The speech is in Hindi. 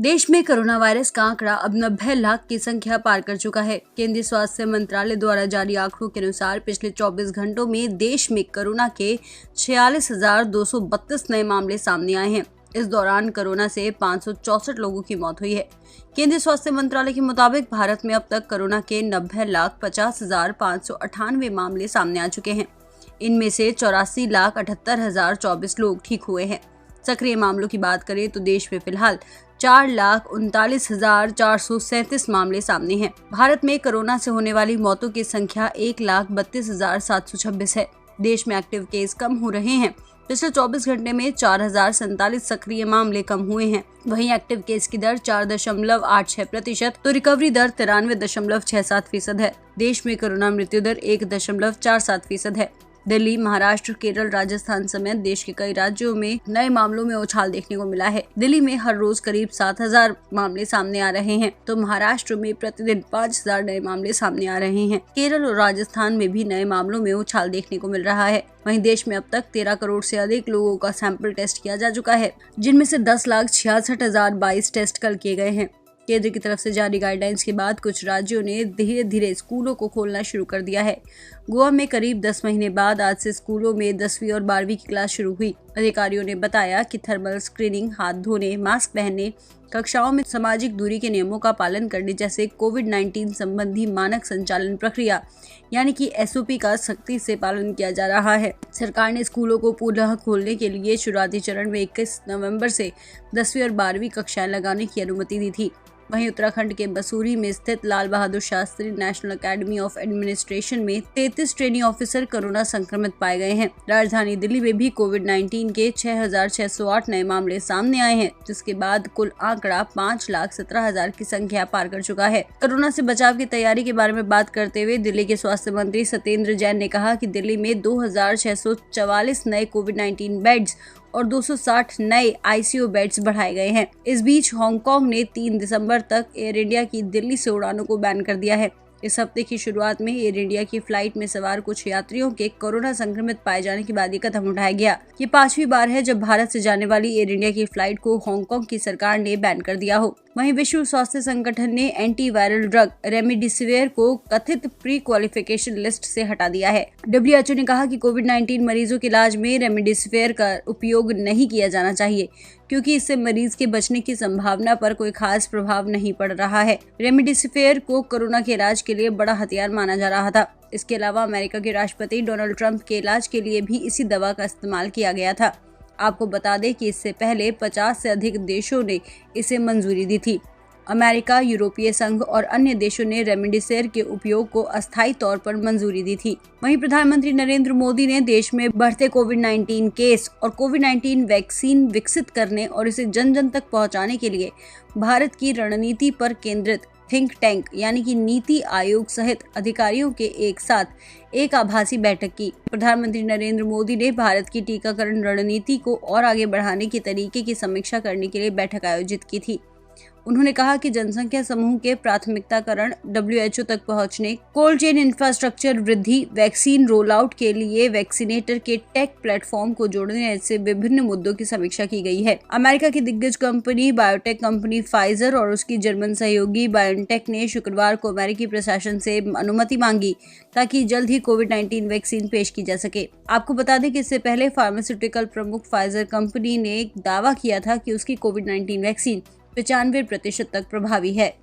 देश में कोरोना वायरस का आंकड़ा अब 90 लाख की संख्या पार कर चुका है। केंद्रीय स्वास्थ्य मंत्रालय द्वारा जारी आंकड़ों के अनुसार पिछले 24 घंटों में देश में कोरोना के 46,232 नए मामले सामने आए हैं। इस दौरान कोरोना से 564 लोगों की मौत हुई है। केंद्रीय स्वास्थ्य मंत्रालय के मुताबिक भारत में अब तक कोरोना के 90,50,598 मामले सामने आ चुके हैं। इनमें से 84,78,024 लोग ठीक हुए हैं। सक्रिय मामलों की बात करें तो देश में फिलहाल 4,39,437 मामले सामने हैं। भारत में कोरोना से होने वाली मौतों की संख्या 1,32,726 है। देश में एक्टिव केस कम हो रहे हैं। पिछले 24 घंटे में 4,047 सक्रिय मामले कम हुए हैं। वहीं एक्टिव केस की दर 4.86%, तो रिकवरी दर 93.67% है। देश में कोरोना मृत्यु दर 1.47% है। दिल्ली, महाराष्ट्र, केरल, राजस्थान समेत देश के कई राज्यों में नए मामलों में उछाल देखने को मिला है। दिल्ली में हर रोज करीब 7,000 मामले सामने आ रहे हैं, तो महाराष्ट्र में प्रतिदिन 5,000 नए मामले सामने आ रहे हैं। केरल और राजस्थान में भी नए मामलों में उछाल देखने को मिल रहा है। वहीं देश में अब तक 13 करोड़ से अधिक लोगों का सैंपल टेस्ट किया जा चुका है, जिनमें से 10,66,022 टेस्ट कल किए गए हैं। केंद्र की तरफ से जारी गाइडलाइंस के बाद कुछ राज्यों ने धीरे धीरे स्कूलों को खोलना शुरू कर दिया है। गोवा में करीब 10 महीने बाद आज से स्कूलों में 10वीं और 12वीं की क्लास शुरू हुई। अधिकारियों ने बताया कि थर्मल स्क्रीनिंग, हाथ धोने, मास्क पहनने, कक्षाओं में सामाजिक दूरी के नियमों का पालन करने जैसे कोविड-19 संबंधी मानक संचालन प्रक्रिया यानी कि SOP का सख्ती से पालन किया जा रहा है। सरकार ने स्कूलों को पुनः खोलने के लिए शुरुआती चरण में 21 नवंबर से 10वीं और 12वीं कक्षाएं लगाने की अनुमति दी थी। वहीं उत्तराखंड के बसूरी में स्थित Lal Bahadur Shastri national academy of administration में 33 ट्रेनिंग ऑफिसर कोरोना संक्रमित पाए गए हैं। राजधानी दिल्ली में भी कोविड-19 के 6,608 नए मामले सामने आए हैं, जिसके बाद कुल आंकड़ा 5,17,000 की संख्या पार कर चुका है। कोरोना से बचाव की तैयारी के बारे में बात करते हुए दिल्ली के स्वास्थ्य मंत्री सत्येंद्र जैन ने कहा कि दिल्ली में 2,644 नए कोविड-19 बेड्स और 260 नए ICU बेड्स बढ़ाए गए हैं। इस बीच हांगकांग ने 3 दिसंबर तक एयर इंडिया की दिल्ली से उड़ानों को बैन कर दिया है। इस हफ्ते की शुरुआत में एयर इंडिया की फ्लाइट में सवार कुछ यात्रियों के कोरोना संक्रमित पाए जाने के बाद ये कदम उठाया गया। ये 5वीं बार है जब भारत से जाने वाली एयर इंडिया की फ्लाइट को हांगकांग की सरकार ने बैन कर दिया हो। वहीं विश्व स्वास्थ्य संगठन ने एंटीवायरल ड्रग रेमडेसिविर को कथित प्री क्वालिफिकेशन लिस्ट से हटा दिया है। WHO ने कहा कि कोविड-19 मरीजों के इलाज में रेमडेसिविर का उपयोग नहीं किया जाना चाहिए, क्योंकि इससे मरीज के बचने की संभावना पर कोई खास प्रभाव नहीं पड़ रहा है। रेमडेसिविर को कोरोना के इलाज के लिए बड़ा हथियार माना जा रहा था। इसके अलावा अमेरिका के राष्ट्रपति डोनाल्ड ट्रंप के इलाज के लिए भी इसी दवा का इस्तेमाल किया गया था। आपको बता दें कि इससे पहले 50 से अधिक देशों ने इसे मंजूरी दी थी। अमेरिका, यूरोपीय संघ और अन्य देशों ने रेमडेसिविर के उपयोग को अस्थायी तौर पर मंजूरी दी थी। वहीं प्रधानमंत्री नरेंद्र मोदी ने देश में बढ़ते कोविड-19 केस और कोविड-19 वैक्सीन विकसित करने और इसे जन जन तक पहुंचाने के लिए भारत की रणनीति पर केंद्रित थिंक टैंक यानी कि नीति आयोग सहित अधिकारियों के एक साथ एक आभासी बैठक की। प्रधानमंत्री नरेंद्र मोदी ने भारत की टीकाकरण रणनीति को और आगे बढ़ाने के तरीके की समीक्षा करने के लिए बैठक आयोजित की थी। उन्होंने कहा कि जनसंख्या समूह के प्राथमिकताकरण, WHO तक पहुंचने, कोल्ड चेन इंफ्रास्ट्रक्चर वृद्धि, वैक्सीन रोल आउट के लिए वैक्सीनेटर के टेक प्लेटफॉर्म को जोड़ने जैसे विभिन्न मुद्दों की समीक्षा की गई है। अमेरिका की दिग्गज कंपनी बायोटेक कंपनी फाइजर और उसकी जर्मन सहयोगी बायोनटेक ने शुक्रवार को अमेरिकी प्रशासन से अनुमति मांगी ताकि जल्द ही कोविड-19 वैक्सीन पेश की जा सके। आपको बता दें कि इससे पहले फार्मास्यूटिकल प्रमुख फाइजर कंपनी ने एक दावा किया था कि उसकी कोविड-19 वैक्सीन 95% तक प्रभावी है।